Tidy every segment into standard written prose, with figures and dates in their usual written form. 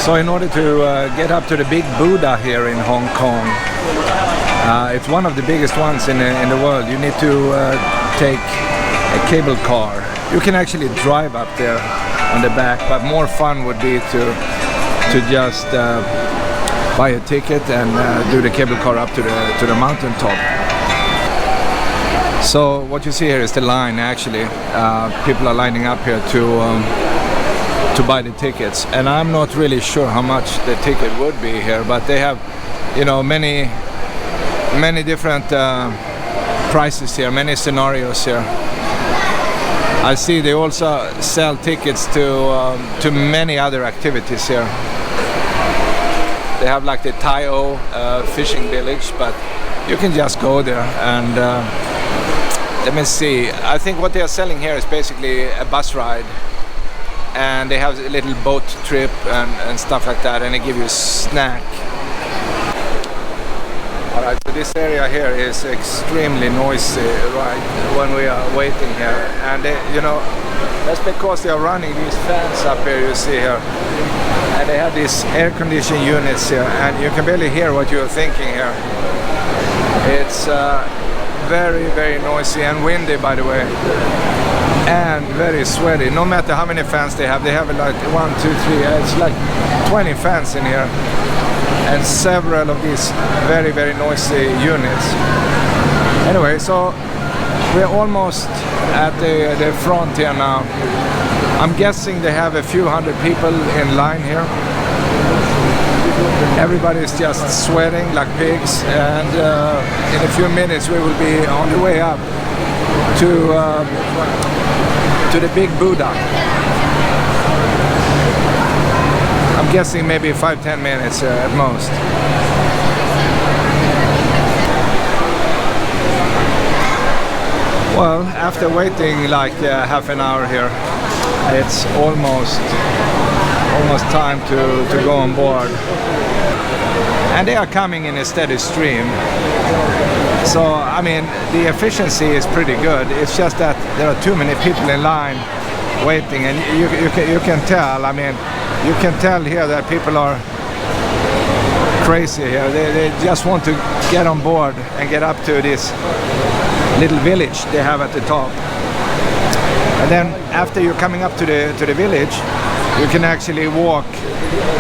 So in order to get up to the big Buddha here in Hong Kong, it's one of the biggest ones in the world, you need to take a cable car. You can actually drive up there on the back, but more fun would be to just buy a ticket and do the cable car up to the mountain top. So what you see here is the line actually. People are lining up here to buy the tickets, and I'm not really sure how much the ticket would be here, but they have, you know, many different prices here, many scenarios here. I see they also sell tickets to many other activities here. They have like the Tai-O fishing village, but you can just go there and let me see. I think what they are selling here is basically a bus ride, and they have a little boat trip and stuff like that, and they give you a snack. Alright, so this area here is extremely noisy, right, when we are waiting here, and you know, that's because they are running these fans up here, you see here, and they have these air conditioning units here, and you can barely hear what you're thinking here. It's very, very noisy and windy, by the way, and very sweaty. No matter how many fans they have like 1, 2, 3, it's like 20 fans in here, and several of these very, very noisy units. Anyway, so we're almost at the front here now. I'm guessing they have a few hundred people in line here. Everybody is just sweating like pigs, and in a few minutes we will be on the way up to the big Buddha. I'm guessing maybe 5-10 minutes at most. Well, after waiting like half an hour here, it's almost time to go on board. And they are coming in a steady stream. So, I mean, the efficiency is pretty good. It's just that there are too many people in line waiting, and you can tell. I mean, you can tell here that people are crazy here. They just want to get on board and get up to this little village they have at the top. And then after you're coming up to the village, you can actually walk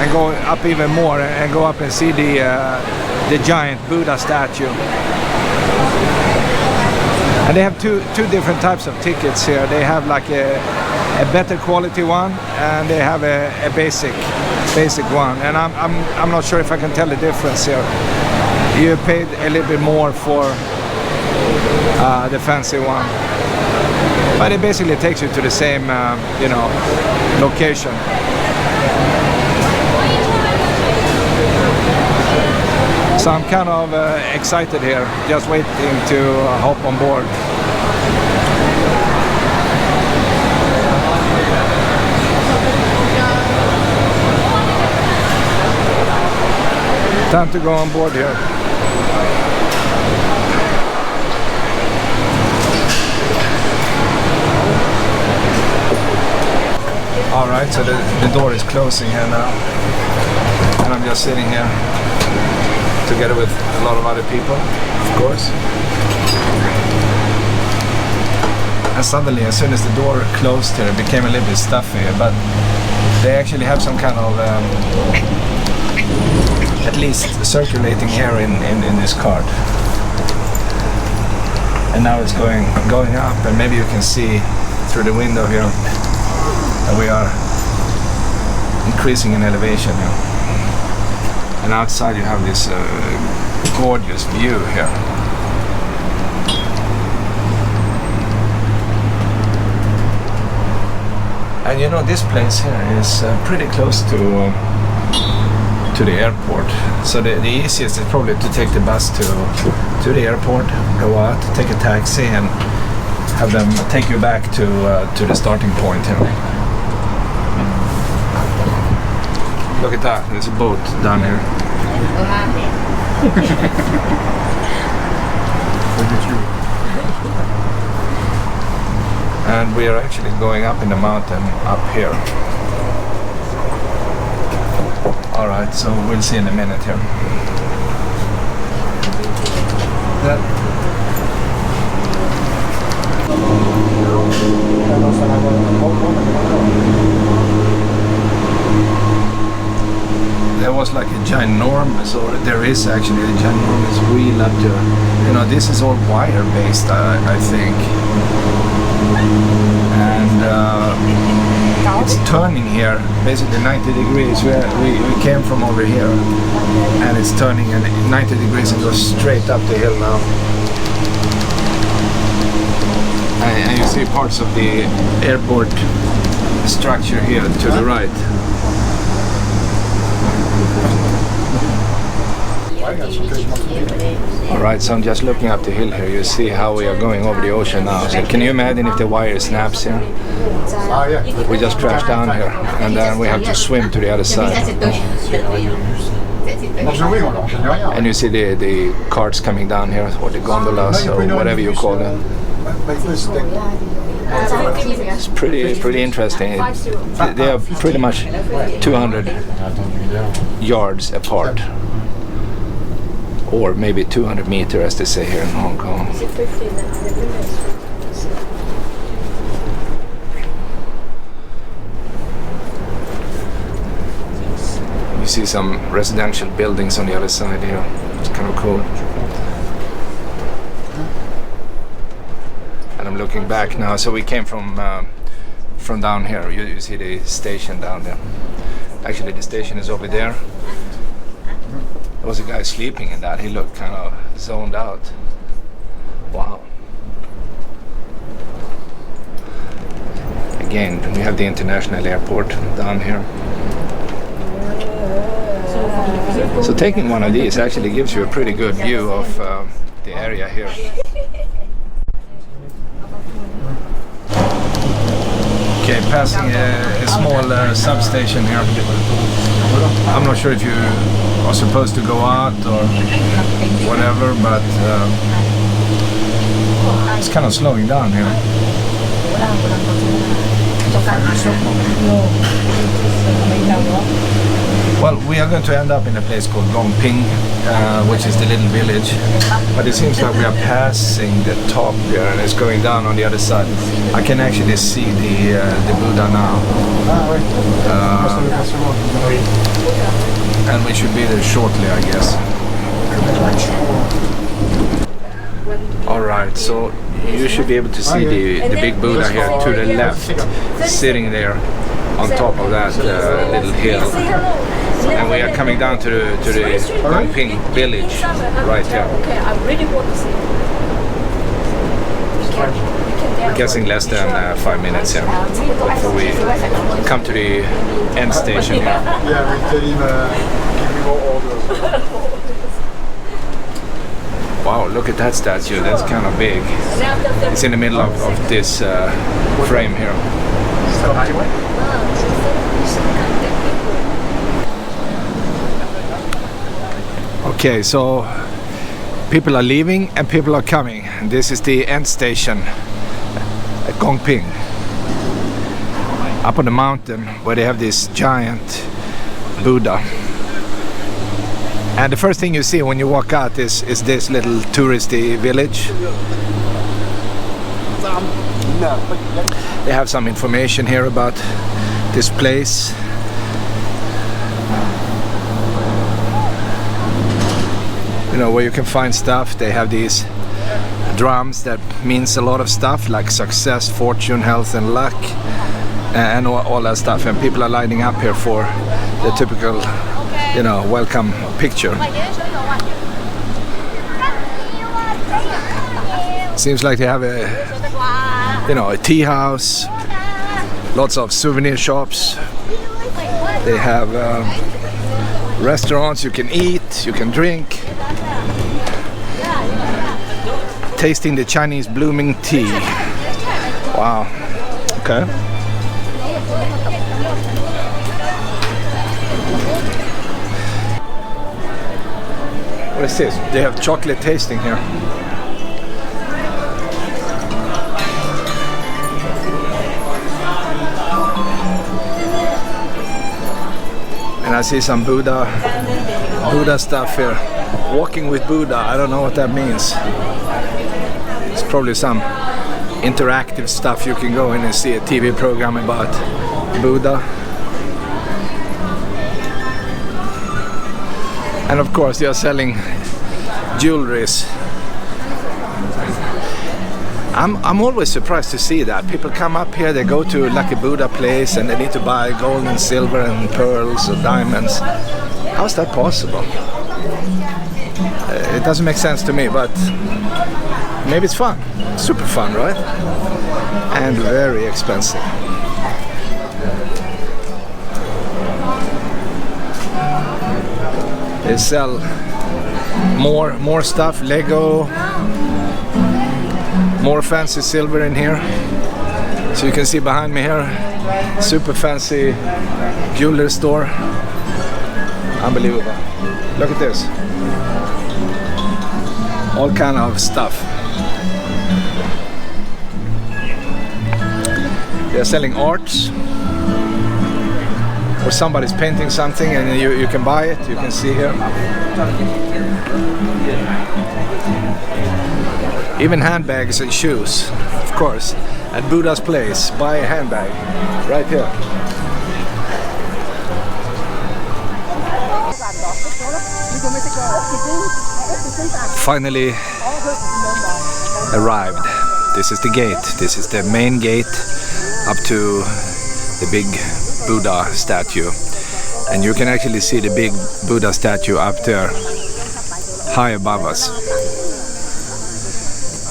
and go up even more and go up and see the giant Buddha statue. And they have two different types of tickets here. They have like a better quality one, and they have a basic one. And I'm not sure if I can tell the difference here. You paid a little bit more for the fancy one, but it basically takes you to the same you know, location. So I'm kind of excited here, just waiting to hop on board. Time to go on board here. Alright, so the door is closing here now, and I'm just sitting here together with a lot of other people, of course. And suddenly, as soon as the door closed here, it became a little bit stuffy, but they actually have some kind of at least circulating air in this card. And now it's going up, and maybe you can see through the window here that we are increasing in elevation here. And outside you have this gorgeous view here. And you know, this place here is pretty close to the airport. So the easiest is probably to take the bus to the airport, go out, take a taxi, and have them take you back to the starting point here. Look at that, there's a boat down here. And we are actually going up in the mountain up here. Alright, so we'll see in a minute here. There was like a ginormous, or there is actually a ginormous wheel up to, you know, this is all wire based, I think. And it's turning here basically 90 degrees. We came from over here, and it's turning in 90 degrees and goes straight up the hill now. And you see parts of the airport structure here to the right. Alright, so I'm just looking up the hill here. You see how we are going over the ocean now. So can you imagine if the wire snaps here? We just crashed down here, and then we have to swim to the other side. And you see the carts coming down here, or the gondolas, or whatever you call them. It's pretty interesting. They are pretty much 200 yards apart, or maybe 200 meters, as they say here in Hong Kong. You see some residential buildings on the other side here. It's kind of cool. And I'm looking back now. So we came from down here. You see the station down there. Actually, the station is over there. There was a guy sleeping in that. He looked kind of zoned out. Wow. Again, we have the international airport down here. So taking one of these actually gives you a pretty good view of the area here. Okay, passing a small substation here. I'm not sure if you are supposed to go out or whatever, but it's kind of slowing down here. Well, we are going to end up in a place called Ngong Ping, which is the little village. But it seems like we are passing the top here, and it's going down on the other side. I can actually see the Buddha now. And we should be there shortly, I guess. Alright, so you should be able to see the big Buddha here to the left, sitting there on top of that little hill. And we are coming down to the Ngong Ping village right here. I'm guessing less than 5 minutes here before we come to the end station here. Wow, look at that statue. That's kind of big. It's in the middle of this frame here. Okay, so people are leaving and people are coming. This is the end station at Ngong Ping, up on the mountain where they have this giant Buddha. And the first thing you see when you walk out is this little touristy village. They have some information here about this place. You know, where you can find stuff. They have these drums that means a lot of stuff, like success, fortune, health and luck, and all that stuff. And people are lining up here for the typical, you know, welcome picture. Seems like they have a, you know, a tea house, lots of souvenir shops. They have restaurants, you can eat, you can drink. Tasting the Chinese blooming tea. Wow. Okay. What is this? They have chocolate tasting here. And I see some Buddha stuff here. Walking with Buddha, I don't know what that means. It's probably some interactive stuff. You can go in and see a TV program about Buddha. And of course they are selling jewelries. I'm always surprised to see that. People come up here, they go to like a Buddha place and they need to buy gold and silver and pearls or diamonds. How's that possible? It doesn't make sense to me, but maybe it's fun. Super fun, right? And very expensive. They sell more stuff, Lego, more fancy silver in here. So you can see behind me here, super fancy jewelry store. Unbelievable. Look at this. All kind of stuff. They're selling arts. Or somebody's painting something and you can buy it. You can see here. Even handbags and shoes, of course. At Buddha's place, buy a handbag. Right here. Finally arrived. This is the gate. This is the main gate up to the big Buddha statue. And you can actually see the big Buddha statue up there, high above us.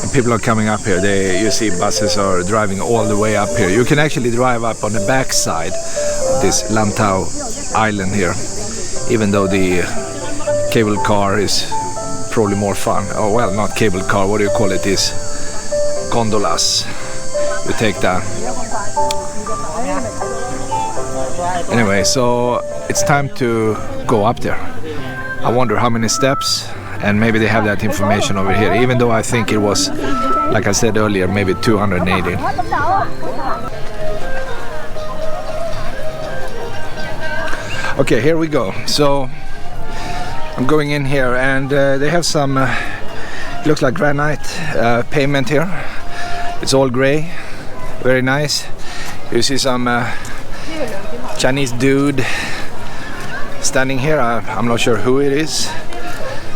And people are coming up here. You see buses are driving all the way up here. You can actually drive up on the back side of this Lantau island here, even though the cable car is probably more fun. Oh well, not cable car, what do you call it? These gondolas. You take that. Anyway, so it's time to go up there. I wonder how many steps, and maybe they have that information over here, even though I think it was, like I said earlier, maybe 280. Okay, here we go. So I'm going in here and they have some, looks like granite pavement here. It's all gray, very nice. You see some Chinese dude standing here. I'm not sure who it is.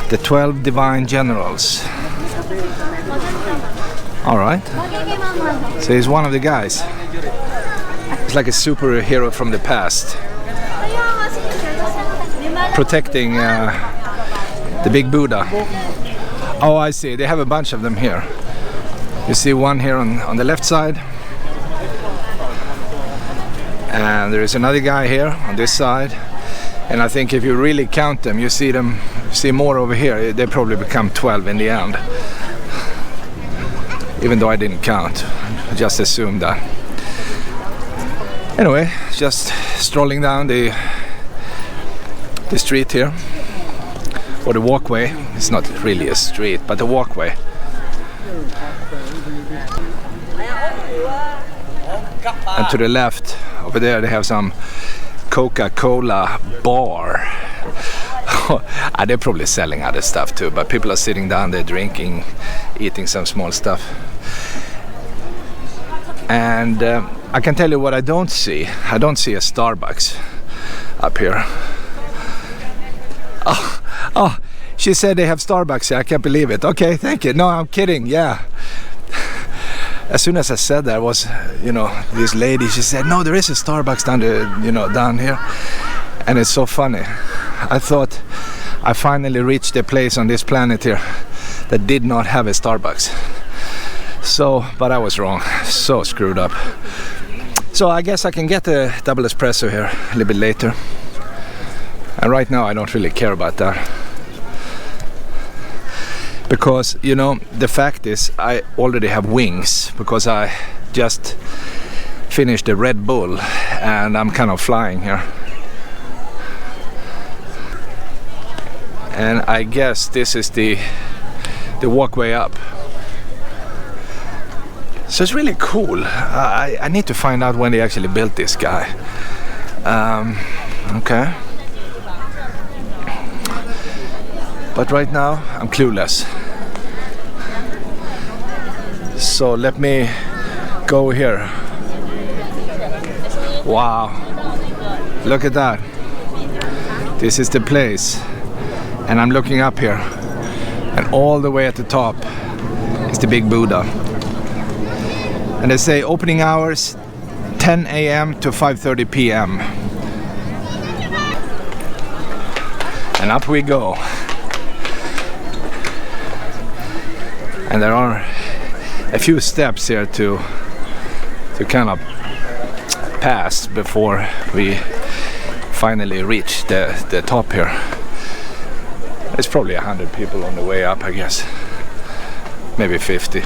The 12 Divine Generals. Alright. So he's one of the guys. It's like a superhero from the past. Protecting the big Buddha. Oh, I see. They have a bunch of them here. You see one here on the left side. And there is another guy here on this side. And I think if you really count them, you see more over here. They probably become 12 in the end. Even though I didn't count. I just assumed that. Anyway, just strolling down the street here. Or the walkway. It's not really a street, but a walkway. And to the left, over there, they have some Coca-Cola bar. They're probably selling other stuff too, but people are sitting down there drinking, eating some small stuff. And I can tell you what I don't see. I don't see a Starbucks up here. Oh, she said they have Starbucks here. I can't believe it. Okay, thank you. No, I'm kidding. Yeah. As soon as I said that, was, this lady, she said, no, there is a Starbucks down here. And it's so funny. I thought I finally reached a place on this planet here that did not have a Starbucks. So, but I was wrong. So screwed up. So I guess I can get a double espresso here a little bit later. And right now I don't really care about that. Because, the fact is I already have wings because I just finished a Red Bull and I'm kind of flying here. And I guess this is the walkway up. So it's really cool. I need to find out when they actually built this guy. Okay. But right now I'm clueless. So let me go here. Wow, look at that. This is the place. And I'm looking up here. And all the way at the top is the big Buddha. And they say opening hours 10 a.m. to 5:30 p.m. And up we go. And there are a few steps here to kind of pass before we finally reach the top here. There's probably 100 people on the way up, I guess. Maybe 50.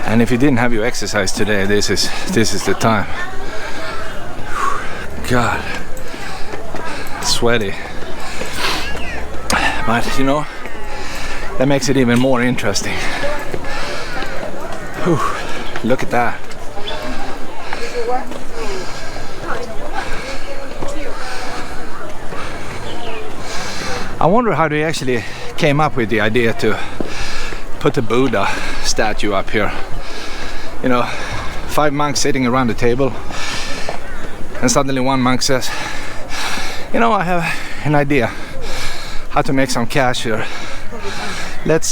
And if you didn't have your exercise today, this is the time. God, sweaty. But you know, that makes it even more interesting. Whew, look at that. I wonder how they actually came up with the idea to put a Buddha statue up here. You know, 5 monks sitting around the table, and suddenly one monk says, you know, I have an idea how to make some cash here. Let's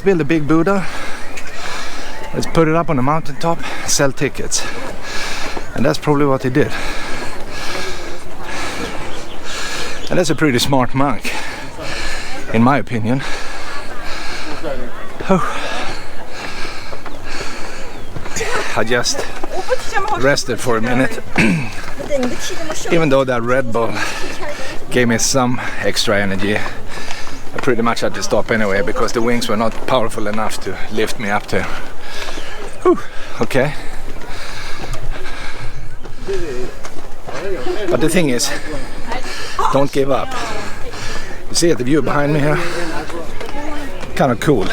build a big Buddha. Let's put it up on the mountaintop, sell tickets. And that's probably what he did. And that's a pretty smart monk, in my opinion. Oh. I just rested for a minute. Even though that Red Bull gave me some extra energy, I pretty much had to stop anyway because the wings were not powerful enough to lift me up there. Whew. Okay. But the thing is, don't give up. You see the view behind me here? Kind of cool.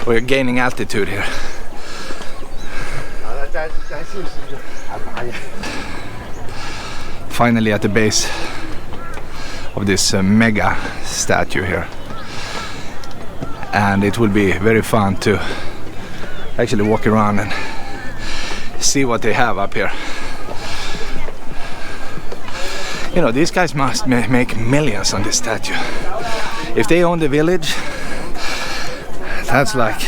We're gaining altitude here. Finally at the base of this mega statue here. And it will be very fun to actually walk around and see what they have up here. You know, these guys must make millions on this statue. If they own the village, that's like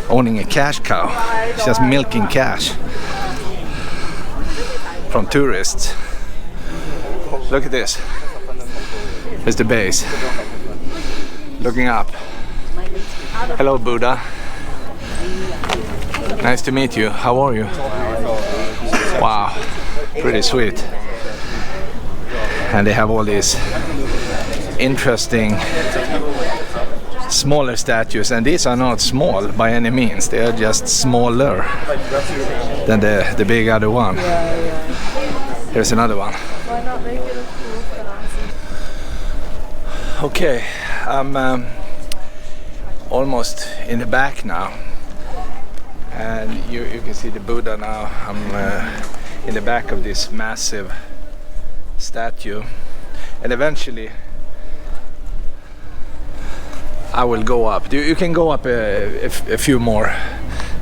owning a cash cow. It's just milking cash from tourists. Look at this. Here's the base. Looking up. Hello, Buddha. Nice to meet you. How are you? Wow, pretty sweet. And they have all these interesting smaller statues, and these are not small by any means. They are just smaller than the big other one. Here's another one. Okay, I'm almost in the back now, and you can see the Buddha now. I'm in the back of this massive statue, and eventually I will go up. You can go up a few more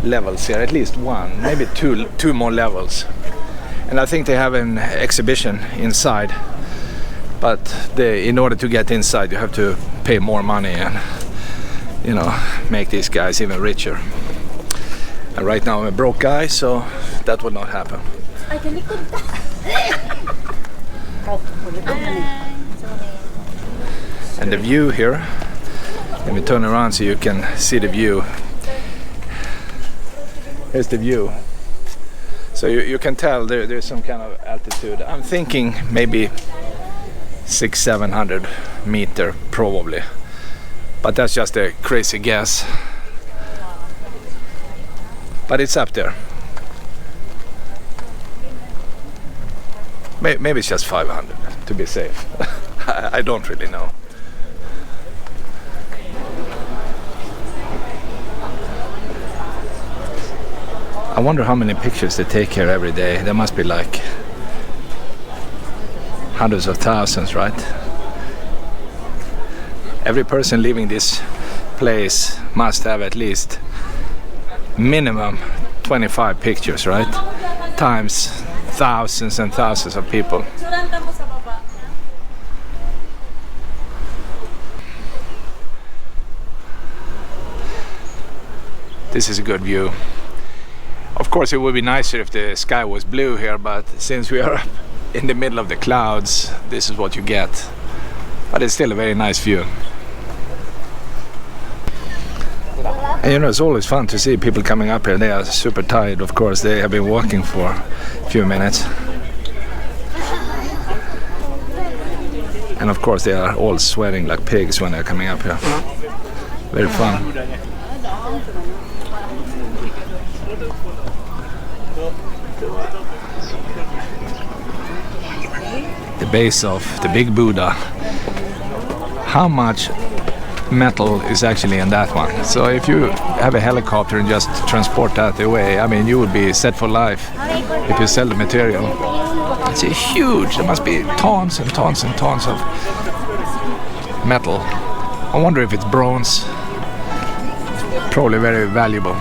levels here, at least one, maybe two more levels. And I think they have an exhibition inside, but in order to get inside you have to pay more money and, you know, make these guys even richer. And right now I'm a broke guy, so that will not happen. And the view here, let me turn around so you can see the view. Here's the view. So you can tell there's some kind of altitude. I'm thinking maybe 600-700 meter probably, but that's just a crazy guess. But it's up there. Maybe it's just 500 to be safe. I don't really know. I wonder how many pictures they take here every day. There must be like hundreds of thousands, right? Every person leaving this place must have at least minimum 25 pictures, right? Times thousands and thousands of people. This is a good view. Of course, it would be nicer if the sky was blue here, but since we are in the middle of the clouds, this is what you get. But it's still a very nice view. And you know, it's always fun to see people coming up here. They are super tired, of course. They have been walking for a few minutes. And of course, they are all sweating like pigs when they're coming up here. Very fun. The base of the big Buddha. How much metal is actually in that one? So if you have a helicopter and just transport that away, I mean, you would be set for life if you sell the material. It's a huge, there must be tons and tons and tons of metal. I wonder if it's bronze. Probably very valuable.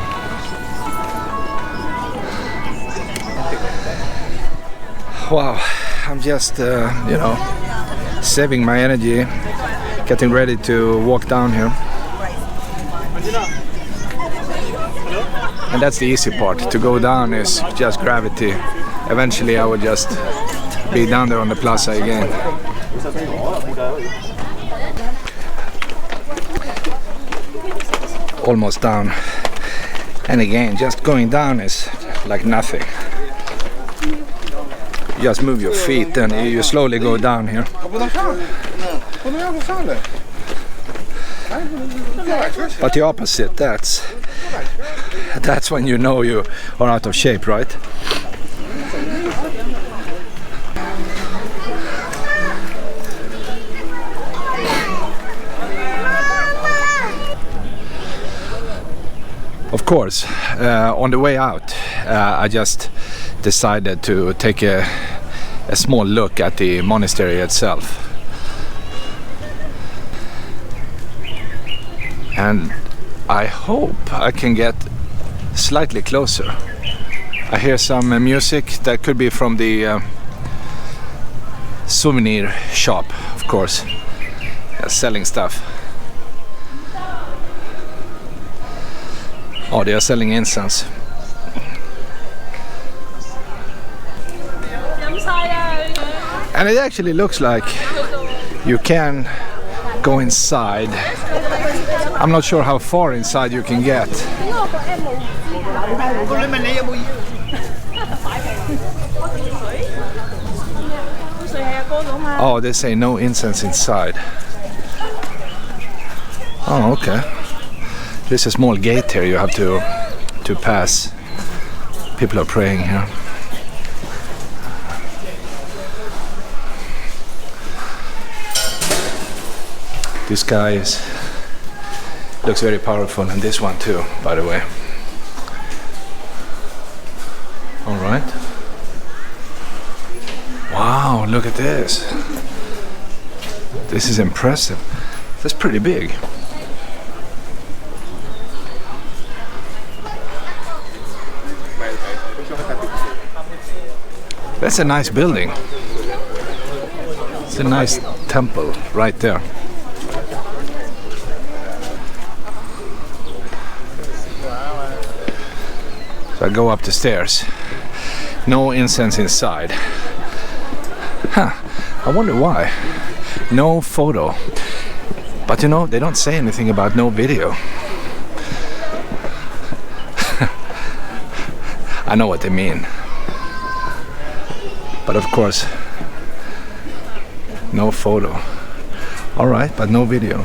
Wow, I'm just, you know, saving my energy, getting ready to walk down here. And that's the easy part. To go down is just gravity. Eventually I will just be down there on the plaza again. Almost down. And again, just going down is like nothing. Just move your feet and you slowly go down here. But the opposite, that's when you know you are out of shape, right? Of course, on the way out, I just decided to take a small look at the monastery itself. And I hope I can get slightly closer. I hear some music that could be from the souvenir shop, of course, selling stuff. Oh, they are selling incense. And it actually looks like you can go inside. I'm not sure how far inside you can get. Oh, they say no incense inside. Oh, okay. There's a small gate here you have to pass. People are praying here. This guy looks very powerful, and this one too, by the way. All right. Wow, look at this. This is impressive. That's pretty big. That's a nice building. It's a nice temple right there. So I go up the stairs. No incense inside. Huh, I wonder why. No photo. But you know, they don't say anything about no video. I know what they mean. But of course, no photo. All right, but no video.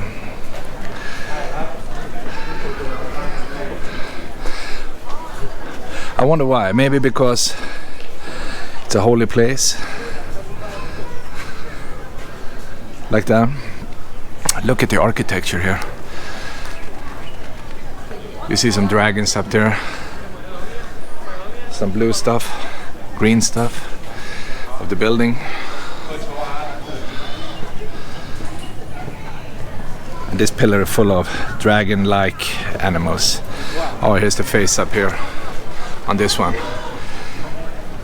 I wonder why. Maybe because it's a holy place. Like that. Look at the architecture here. You see some dragons up there. Some blue stuff, green stuff of the building. This pillar is full of dragon-like animals. Oh, here's the face up here on this one.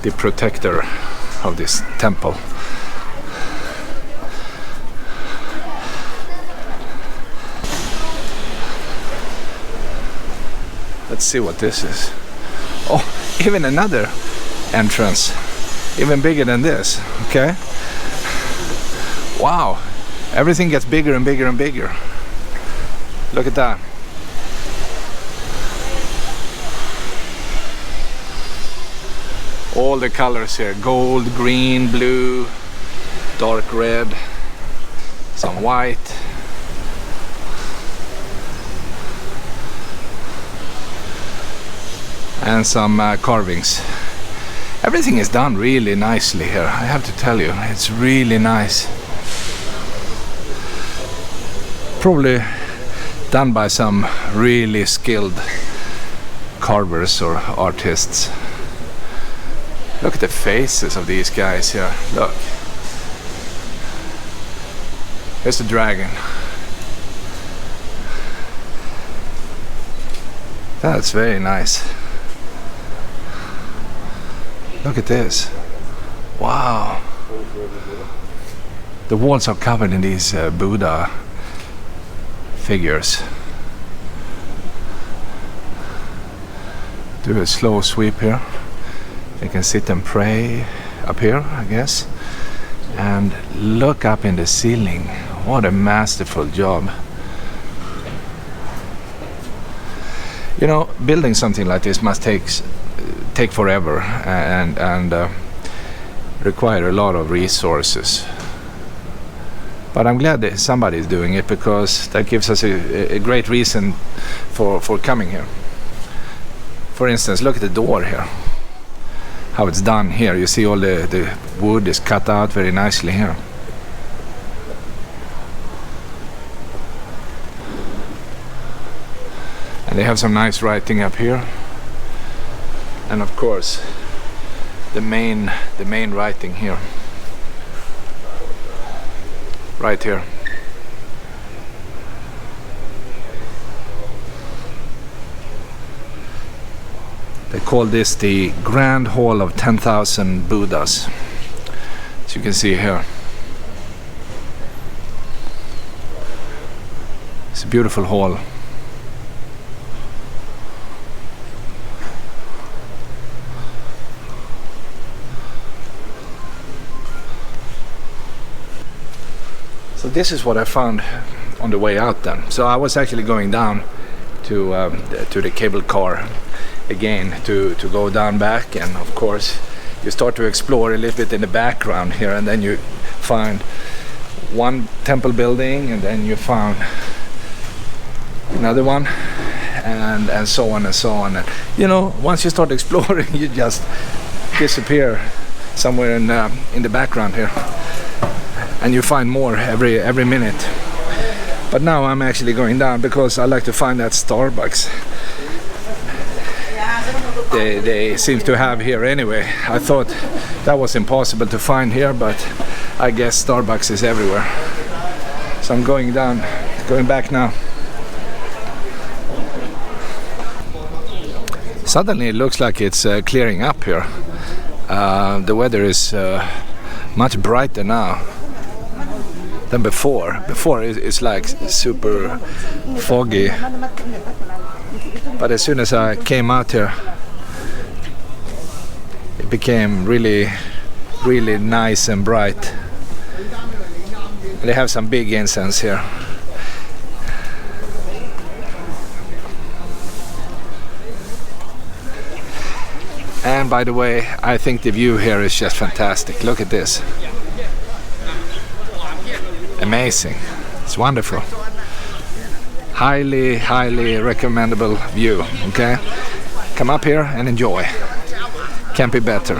The protector of this temple. Let's see what this is. Oh, even another entrance. Even bigger than this, okay? Wow, everything gets bigger and bigger and bigger. Look at that. All the colors here, gold, green, blue, dark red, some white. And some carvings. Everything is done really nicely here, I have to tell you. It's really nice. Probably done by some really skilled carvers or artists. Look at the faces of these guys here. Look. Here's the dragon. That's very nice. Look at this. Wow. The walls are covered in these Buddha figures. Do a slow sweep here. They can sit and pray up here, I guess. And look up in the ceiling. What a masterful job. You know, building something like this must take forever and require a lot of resources. But I'm glad that somebody is doing it, because that gives us a great reason for coming here. For instance, look at the door here. How it's done here. You see all the wood is cut out very nicely here. And they have some nice writing up here. And of course, the main writing here. Right here. They call this the Grand Hall of 10,000 Buddhas. As you can see here. It's a beautiful hall. So this is what I found on the way out then. So I was actually going down to the cable car again to go down back, and of course you start to explore a little bit in the background here, and then you find one temple building, and then you found another one, and so on and so on. And you know, once you start exploring, you just disappear somewhere in the background here, and you find more every minute. But now I'm actually going down because I like to find that Starbucks they seem to have here anyway. I thought that was impossible to find here, but I guess Starbucks is everywhere. So I'm going back now. Suddenly it looks like it's clearing up here. The weather is much brighter now than before. Before it's like super foggy. But as soon as I came out here, it became really, really nice and bright. They have some big incense here. And by the way, I think the view here is just fantastic. Look at this. Amazing. It's wonderful. Highly, highly recommendable view. Okay? Come up here and enjoy. Can't be better.